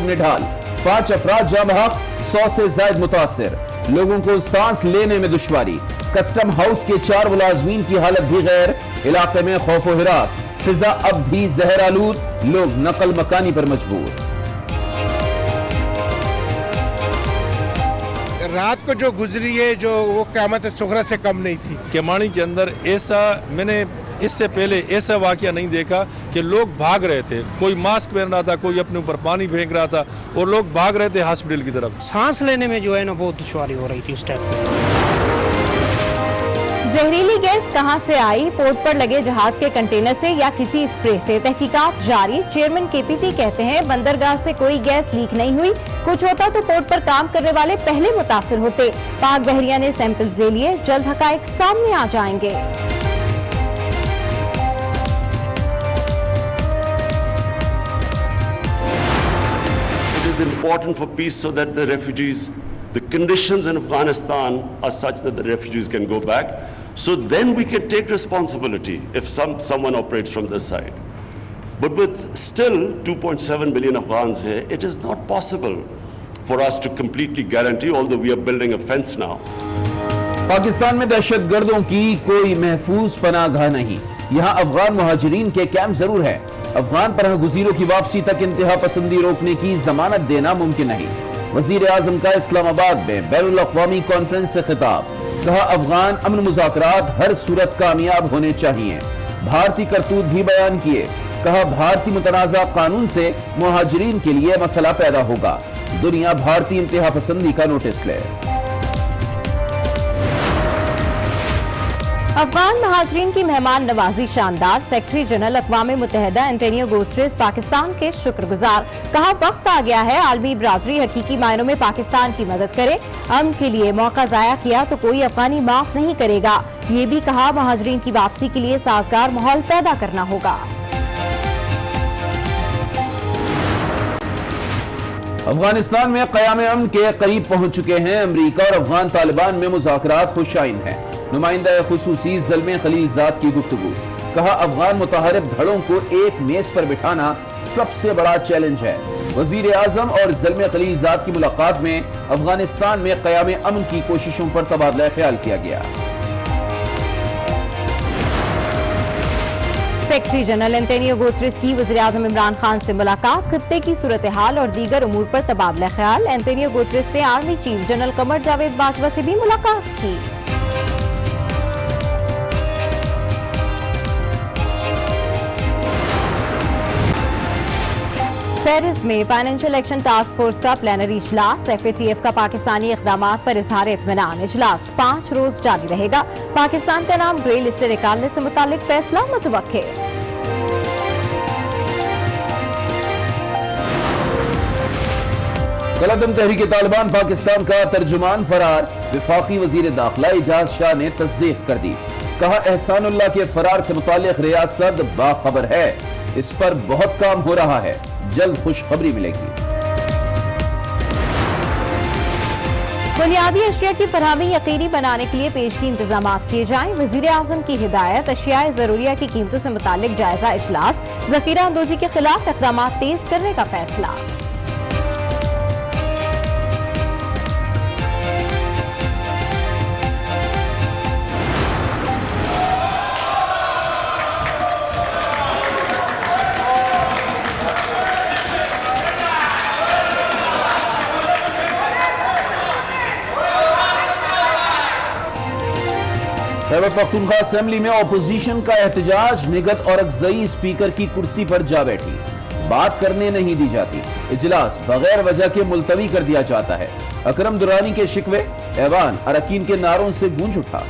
لوگ نڈھال، 5 افراد جاں بحق، 100 سے زائد متاثر، لوگوں کو سانس لینے میں دشواری، کسٹم ہاؤس کے 4 ملازمین کی حالت بھی غیر، علاقے میں خوف و ہراس، فضا اب بھی زہر آلود، لوگ نقل مکانی پر مجبور۔ رات کو جو گزری ہے جو وہ قیامت صغریٰ سے کم نہیں تھی۔ کیمانی کے اندر ایسا میں نے اس سے پہلے ایسا واقعہ نہیں دیکھا کہ لوگ بھاگ رہے تھے، کوئی ماسک پہن رہا تھا، کوئی اپنے اوپر پانی پھینک رہا تھا اور لوگ بھاگ رہے تھے ہاسپٹل کی طرف۔ سانس لینے میں جو ہے نا بہت دشواری ہو رہی تھی اس ٹائم پہ۔ زہریلی گیس کہاں سے آئی؟ پورٹ پر لگے جہاز کے کنٹینر سے یا کسی اسپرے سے؟ تحقیقات جاری۔ چیئرمین کے پی ٹی کہتے ہیں بندرگاہ سے کوئی گیس لیک نہیں ہوئی، کچھ ہوتا تو پورٹ پر کام کرنے والے پہلے متاثر ہوتے۔ پاک بحریہ نے سیمپلز لے لیے، جلد حقائق سامنے آ جائیں گے۔ It is important for peace so that the refugees, the conditions in Afghanistan are such that the refugees can go back. So then we can take responsibility if someone operates from this side. But with still 2.7 million Afghans here, it is not possible for us to completely guarantee, although we are building a fence now. Pakistan میں دہشت گردوں کی کوئی محفوظ پناہ گاہ نہیں، یہاں افغان مہاجرین کے کیمپ ضرور ہے۔ افغان پناہ گزینوں کی واپسی تک انتہا پسندی روکنے کی ضمانت دینا ممکن نہیں۔ وزیر اعظم کا اسلام آباد میں بین الاقوامی کانفرنس سے خطاب، کہا افغان امن مذاکرات ہر صورت کامیاب ہونے چاہیے۔ بھارتی کرتوت بھی بیان کیے، کہا بھارتی متنازع قانون سے مہاجرین کے لیے مسئلہ پیدا ہوگا، دنیا بھارتی انتہا پسندی کا نوٹس لے۔ افغان مہاجرین کی مہمان نوازی شاندار، سیکرٹری جنرل اقوام متحدہ انتونیو گوٹریس پاکستان کے شکر گزار، کہا وقت آ گیا ہے عالمی برادری حقیقی معنوں میں پاکستان کی مدد کرے، امن کے لیے موقع ضائع کیا تو کوئی افغانی معاف نہیں کرے گا۔ یہ بھی کہا مہاجرین کی واپسی کے لیے سازگار ماحول پیدا کرنا ہوگا۔ افغانستان میں قیام امن کے قریب پہنچ چکے ہیں، امریکہ اور افغان طالبان میں مذاکرات خوش آئند ہیں۔ نمائندہ خصوصی زلمے خلیل زاد کی گفتگو، کہا افغان متحارب دھڑوں کو ایک میز پر بٹھانا سب سے بڑا چیلنج ہے۔ وزیر اعظم اور زلمے خلیل زاد کی ملاقات میں افغانستان میں قیام امن کی کوششوں پر تبادلہ خیال کیا گیا۔ سیکرٹری جنرل انتونیو گوٹریس کی وزیر اعظم عمران خان سے ملاقات، خطے کی صورتحال اور دیگر امور پر تبادلہ خیال۔ انتونیو گوٹریس نے army chief general Qamar Javed Bajwa سے بھی ملاقات کی۔ پیرس میں فائنینشل ایکشن ٹاسک فورس کا پلینری اجلاس، ایف اے ٹی ایف کا پاکستانی اقدامات پر اظہار اطمینان۔ اجلاس 5 روز جاری رہے گا، پاکستان کا نام گرے لسٹ سے نکالنے سے متعلق فیصلہ متوقع۔ قلعدم تحریک طالبان پاکستان کا ترجمان فرار، وفاقی وزیر داخلہ اعجاز شاہ نے تصدیق کر دی، کہا احسان اللہ کے فرار سے متعلق ریاست باخبر ہے، اس پر بہت کام ہو رہا ہے، جلد خوشخبری ملے گی۔ بنیادی اشیاء کی فراہمی یقینی بنانے کے لیے پیشگی انتظامات کیے جائیں، وزیر اعظم کی ہدایت۔ اشیاء ضروریہ کی قیمتوں سے متعلق جائزہ اجلاس، ذخیرہ اندوزی کے خلاف اقدامات تیز کرنے کا فیصلہ۔ خیبر پختونخوا اسمبلی میں اپوزیشن کا احتجاج، نگہت اور اکزئی اسپیکر کی کرسی پر جا بیٹھی، بات کرنے نہیں دی جاتی، اجلاس بغیر وجہ کے ملتوی کر دیا جاتا ہے۔ اکرم درانی کے شکوے، ایوان اراکین کے نعروں سے گونج اٹھا۔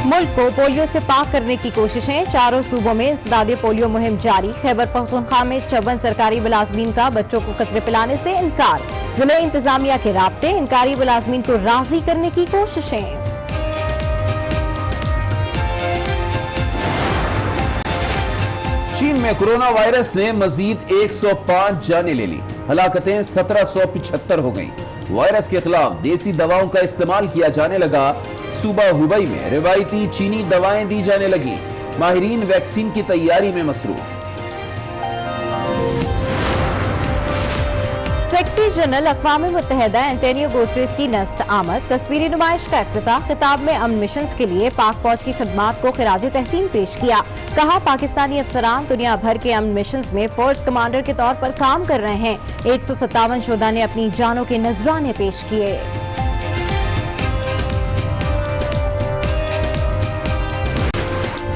ملک کو پولیو سے پاک کرنے کی کوششیں، چاروں صوبوں میں انسداد پولیو مہم جاری۔ خیبر پختونخوا میں 54 سرکاری ملازمین کا بچوں کو قطرے پلانے سے انکار، ضلع انتظامیہ کے رابطے، انکاری ملازمین کو راضی کرنے کی کوششیں۔ چین میں کرونا وائرس نے مزید 105 جانیں لے لی، ہلاکتیں 1775 ہو گئیں۔ وائرس کے خلاف دیسی دواؤں کا استعمال کیا جانے لگا، صوبہ ہubei میں روایتی چینی دوائیں دی جانے لگیں۔ माहिरीन वैक्सीन की तैयारी में मसरूफ। सेक्रेटरी जनरल अक़वाम मुत्तहिदा एंटोनियो गुटेरेस की नस्त आमद, तस्वीरी नुमाइश का इफ्तिताह, खिताब में अमन मिशन के लिए पाक फौज की खिदमात को खिराज तहसीन पेश किया। कहा पाकिस्तानी अफसरान दुनिया भर के अमन मिशन में फोर्स कमांडर के तौर पर काम कर रहे हैं। 157 शुहदा ने अपनी जानों के नजराने पेश किए।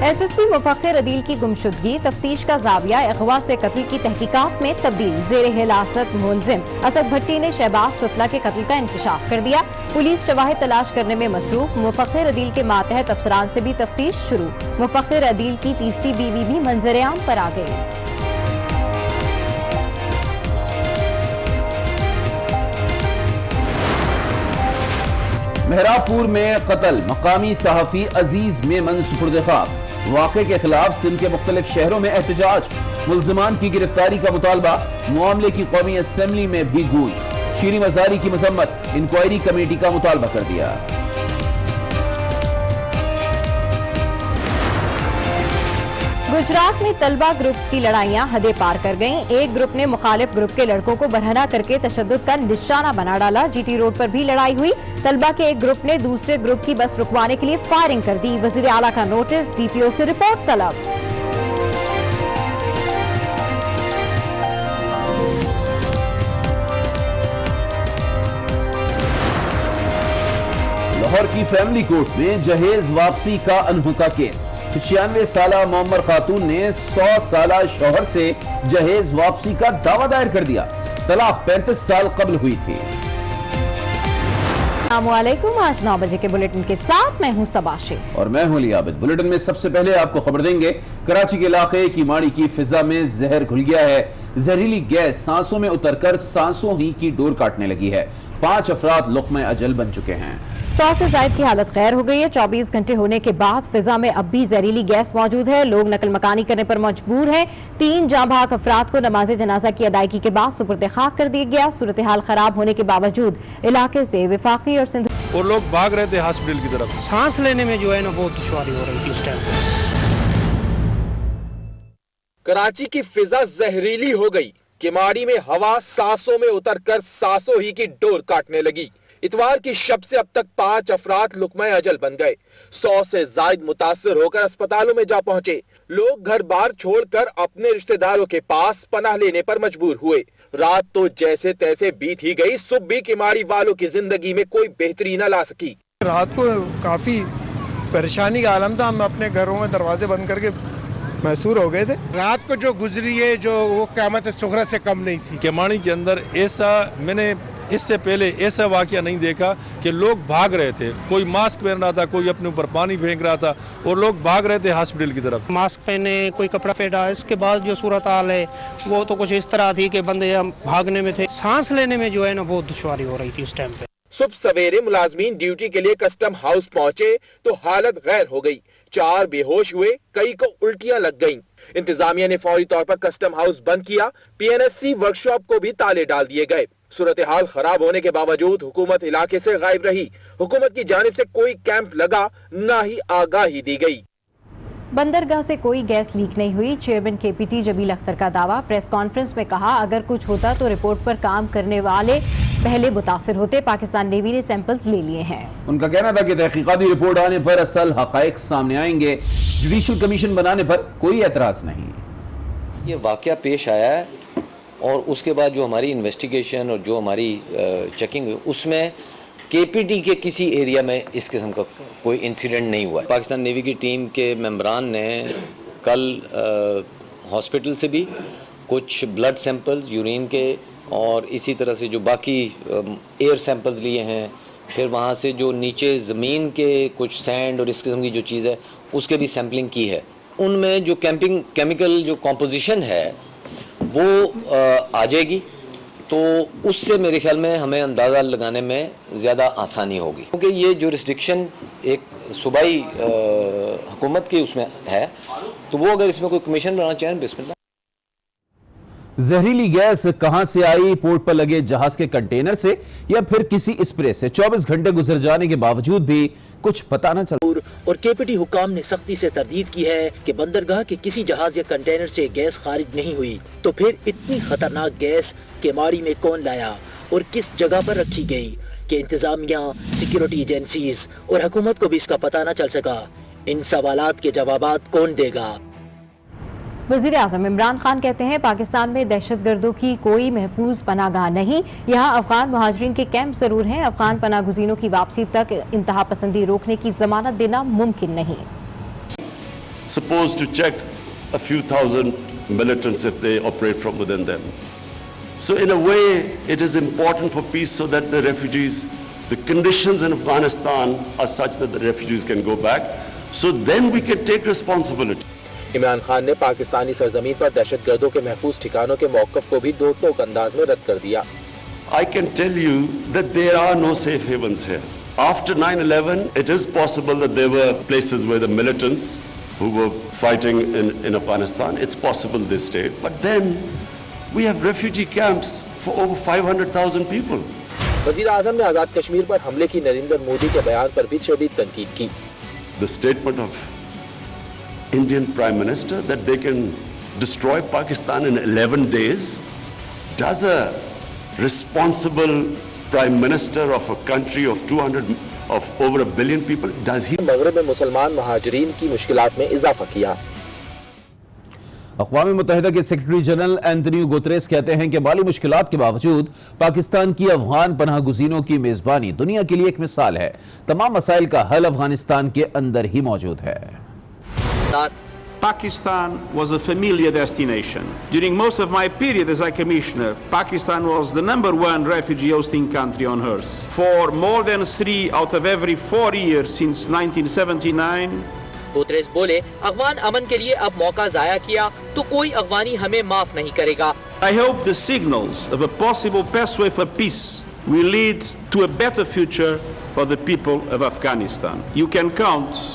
SSP मुफक्किर अदील की गुमशुदगी, तफ्तीश का जाविया अगवा से कत्ल की तहकीकात में तब्दील। जेर हिरासत मुलजिम असद भट्टी ने शहबाज तुतला के कत्ल का इंकशाफ कर दिया। पुलिस शवाहिद तलाश करने में मसरूफ। मुफक्किर अदील के मातहत अफसरान से भी तफ्तीश शुरू। मुफक्किर अदील की तीसरी बीवी भी मंजर-ए-आम पर आ गई। मेहराबपुर में कत्ल, मकामी सहाफी अजीज मेमन सुपुर्द खाक। वाक़े के खिलाफ सिंध के मुख्तलिफ शहरों में एहतजाज, मुल्ज़िमान की गिरफ्तारी का मुतालबा। मामले की कौमी असम्बली में भी गूंज। शीरी मज़ारी की मजम्मत, इंक्वायरी कमेटी का मुतालबा कर दिया। गुजरात में तलबा ग्रुप्स की लड़ाइयां हदें पार कर गईं। एक ग्रुप ने मुखालिफ ग्रुप के लड़कों को बरहना करके तशद्दुद का निशाना बना डाला। GT रोड पर भी लड़ाई हुई। तलबा के एक ग्रुप ने दूसरे ग्रुप की बस रुकवाने के लिए फायरिंग कर दी। वजीर आला का नोटिस, DPO से रिपोर्ट तलब। लाहौर की फैमिली कोर्ट में जहेज वापसी का अनहोका केस। 96 साला मोहम्मद खातून ने 100 साला शौहर से जहेज वापसी का दावा दायर कर दिया। तलाक 35 साल कबल हुई थी। अस्सलामुअलैकुम, आज 9 बजे के बुलेटिन के साथ मैं हूं सबाशी और मैं हूं लियाबत। बुलेटिन में सबसे पहले आपको खबर देंगे, कराची के इलाके की माड़ी की फिजा में जहर घुल गया है। जहरीली गैस सांसों में उतरकर सांसों ही की डोर काटने लगी है। 5 अफराद लुक़्मा अजल बन चुके हैं। 100 से ज़ायद की हालत गैर हो गई है। 24 घंटे होने के बाद फिजा में अब भी जहरीली गैस मौजूद है। लोग नकल मकानी करने पर मजबूर हैं। 3 जांबाग अफराद को नमाज जनाजा की अदायगी के बाद सुपुर्द खाक कर दिया गया। सूरत हाल खराब होने के बावजूद इलाके से वफाकी और सिंध और लोग भाग रहे थे हॉस्पिटल की तरफ। सांस लेने में जो है ना बहुत दुश्वारी हो रही थी उस टाइम पे। कराची की फिजा जहरीली हो गई। किमाड़ी में हवा सांसों में उतरकर सांसों ही की डोर काटने लगी। इतवार की शब से अब तक 5 अफराद लुक़मा अजल बन गए। 100 से जायद मुतासिर होकर अस्पतालों में जा पहुंचे। लोग घर बार छोड़कर अपने रिश्तेदारों के पास पनाह लेने पर मजबूर हुए। रात तो जैसे तैसे बीत ही गई। सुबह भी किमाड़ी वालों की जिंदगी में कोई बेहतरी न ला सकी। रात को काफी परेशानी का आलम था। हम अपने घरों में दरवाजे बंद करके महसूर हो गए थे। रात को जो गुजरी है जो वो क़यामत सुग़रा से कम नहीं थी। किमाड़ी के अंदर ऐसा मैंने इससे पहले ऐसा वाकया नहीं देखा कि लोग भाग रहे थे। कोई मास्क पहन रहा था, कोई अपने ऊपर पानी फेंक रहा था और लोग भाग रहे थे हॉस्पिटल की तरफ। मास्क पहने, कोई कपड़ा पहना। इसके बाद जो सूरत हाल है वो तो कुछ इस तरह थी कि बंदे हम भागने में थे। सांस लेने में जो है ना बहुत दुश्वारी हो रही थी उस टाइम पे। सुबह सवेरे मुलाजमीन ड्यूटी के लिए कस्टम हाउस पहुंचे तो हालत गैर हो गई। 4 बेहोश हुए, कई को उल्टियां लग गईं। इंतजामिया ने फौरी तौर पर कस्टम हाउस बंद किया। PNSC वर्कशॉप को भी ताले डाल दिए गए। सूरत हाल खराब होने के बावजूद हुकूमत इलाके से गायब रही। हुकूमत की जानिब से कोई कैंप लगा, न ही आगाही दी गई। बंदरगाह से कोई गैस लीक नहीं हुई। चेयरमैन KPT जमील अख्तर का दावा। प्रेस कॉन्फ्रेंस में कहा, अगर कुछ होता तो रिपोर्ट पर काम करने वाले पहले मुतासिर होते। पाकिस्तान नेवी ने सैंपल्स ले लिए हैं। उनका कहना था कि तहकीकाती रिपोर्ट आने पर असल हकायक सामने आएंगे। जुडिशल कमीशन बनाने पर कोई एतराज नहीं। ये वाकया पेश आया है और उसके बाद जो हमारी इन्वेस्टिगेशन और जो हमारी चेकिंग उसमें KPT के किसी एरिया में इस किस्म का कोई इंसिडेंट नहीं हुआ। पाकिस्तान नेवी की टीम के मेंबरान ने कल हॉस्पिटल से भी कुछ ब्लड सैंपल्स, यूरिन के और इसी तरह से जो बाकी एयर सैंपल्स लिए हैं। फिर वहाँ से जो नीचे ज़मीन के कुछ सैंड और इस किस्म की जो चीज़ है उसके भी सैम्पलिंग की है। उनमें जो केमिकल जो कॉम्पोजिशन है वो आ जाएगी तो उससे मेरे ख्याल में हमें अंदाज़ा लगाने में ज़्यादा आसानी होगी, क्योंकि ये जो रिस्ट्रिक्शन एक सूबाई हुकूमत की उसमें है तो वो अगर इसमें कोई कमीशन बनाना चाहें बिस्मिल्लाह। जहरीली गैस कहां से आई? पोर्ट पर लगे जहाज के कंटेनर से या फिर किसी स्प्रे से? 24 घंटे गुजर जाने के बावजूद भी कुछ पता न चल। और केपीटी हुकाम ने सख्ती से तरदीद की है कि बंदरगाह के किसी जहाज या कंटेनर से गैस खारिज नहीं हुई, तो फिर इतनी खतरनाक गैस केमाड़ी में कौन लाया और किस जगह पर रखी गई कि इंतजामिया, सिक्योरिटी एजेंसीज और हुकूमत को भी इसका पता न चल सका। इन सवालात के जवाबात कौन देगा? वज़ीर आज़म इमरान खान कहते हैं पाकिस्तान में दहशतगर्दों की कोई महफूज पनागाह नहीं, यहाँ अफगान मुहाजिरीन के कैंप जरूर हैं। अफगान पनाह गुज़ीरों की वापसी तक इंतहा पसंदी रोकने की जमानत देना मुमकिन नहीं। Supposed to check a few thousand militants if they operate from within them. So in a way, it is important for peace so that the refugees, the conditions in Afghanistan are such that the refugees can go back. So then we can take responsibility. Imran Khan ने पाकिस्तानी सरजमीन पर दहशतगर्दों के महफूज ठिकानों के मौक़िफ़ को भी दो टोक अंदाज में रद्द कर दिया। I can tell you that there are no safe havens here. After 9/11, it is possible that there were places where the militants who were fighting in Afghanistan, it's possible they stayed. But then we have refugee camps for over 500,000 people. वज़ीर आज़म ने आज़ाद कश्मीर पर हमले की नरेंद्र मोदी के बयान पर भी शदीद तनकीद की। The statement of Indian Prime Minister that they can destroy Pakistan in 11 days. Does a responsible Prime Minister of a country of over 1 billion people, does he? मगरब में मुसलमान महाजरीन की मुश्किलात में इजाफा किया। अक़वाम मुत्तहिदा के सेक्रेटरी जनरल एंटोनियो गुतरेस कहते हैं कि माली मुश्किलात के बावजूद पाकिस्तान की अफगान पनाह गुज़ीरों की मेज़बानी दुनिया के लिए एक मिसाल है। तमाम मसाइल का हल अफगानिस्तान के अंदर ही मौजूद है। Pakistan was a familiar destination. During most of my period as a commissioner, Pakistan was the #1 refugee hosting country on earth. For more than 3 out of every 4 years since 1979, Guterres बोले, अफगान अमन के लिए अब मौका जाया किया तो कोई अफगानी हमें माफ नहीं करेगा। I hope the signals of a possible pathway for peace will lead to a better future for the people of Afghanistan. You can count,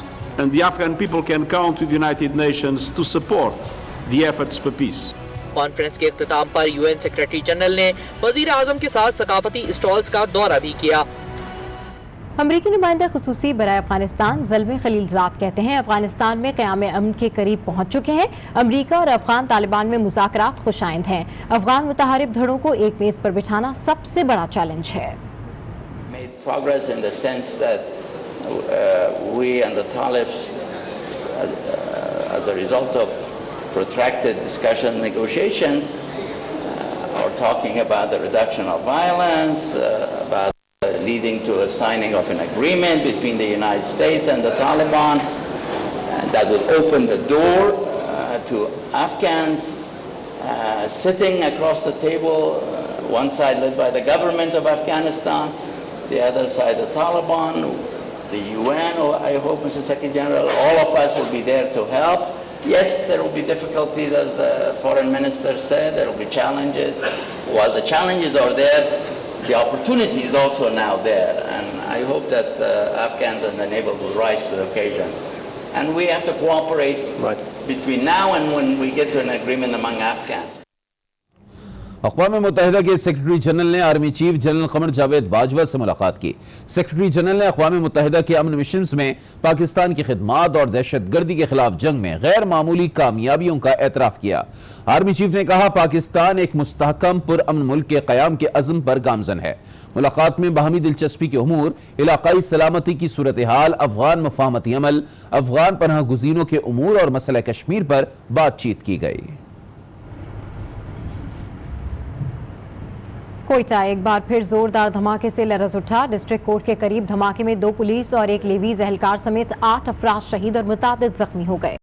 and the Afghan people can count with the United Nations to support the efforts for peace. Conference के इख्तिताम पर UN secretary general ने वजीर आजम के साथ सकाफती stalls का दौरा भी किया। अमरीकी नुमाइंदा खुसूसी बराए अफगानिस्तान ज़ल्मे खलीलजाद कहते हैं अफगानिस्तान में क़याम अमन के करीब पहुंच चुके हैं। अमरीका और अफगान तालिबान में मुज़ाकरात खुशाइंद हैं। अफगान मुतहारिब धड़ों को एक मेज़ पर बिठाना सबसे बड़ा चैलेंज है। Progress in the sense that we and the Talibs, as a result of protracted discussion negotiations, are talking about the reduction of violence, about leading to a signing of an agreement between the United States and the Taliban, and that will open the door to Afghans sitting across the table, one side led by the government of Afghanistan, the other side the Taliban, the UN, or I hope, Mr. Secretary General, all of us will be there to help. Yes, there will be difficulties, as the Foreign Minister said, there will be challenges. While the challenges are there, the opportunity is also now there, and I hope that Afghans and the neighbor will rise to the occasion. And we have to cooperate between now and when we get to an agreement among Afghans. अक़वाम मुत्तहिदा के secretary general ने army chief general Qamar Javed Bajwa से मुलाकात की। Secretary general ने अक़वाम मुत्तहिदा के अमन mission में पाकिस्तान की खिदमात और दहशतगर्दी के खिलाफ जंग में गैर मामूली कामयाबियों का एतराफ़ किया। आर्मी चीफ ने कहा पाकिस्तान एक मुस्तहकम पुरअमन मुल्क के क़याम के अज़्म पर गामज़न है। मुलाकात में बाहमी दिलचस्पी के उमूर, इलाक़ाई सलामती की सूरत हाल, अफ़गान मफ़ाहमती अमल, अफ़गान पनाह गुज़ीरों के उमूर और मसला कश्मीर पर बातचीत की गई। कोयटा एक बार फिर जोरदार धमाके से लरज़ उठा। डिस्ट्रिक्ट कोर्ट के करीब धमाके में 2 पुलिस और 1 लेवीज एहलकार समेत 8 अफराद शहीद और मुतादिद जख्मी हो गए।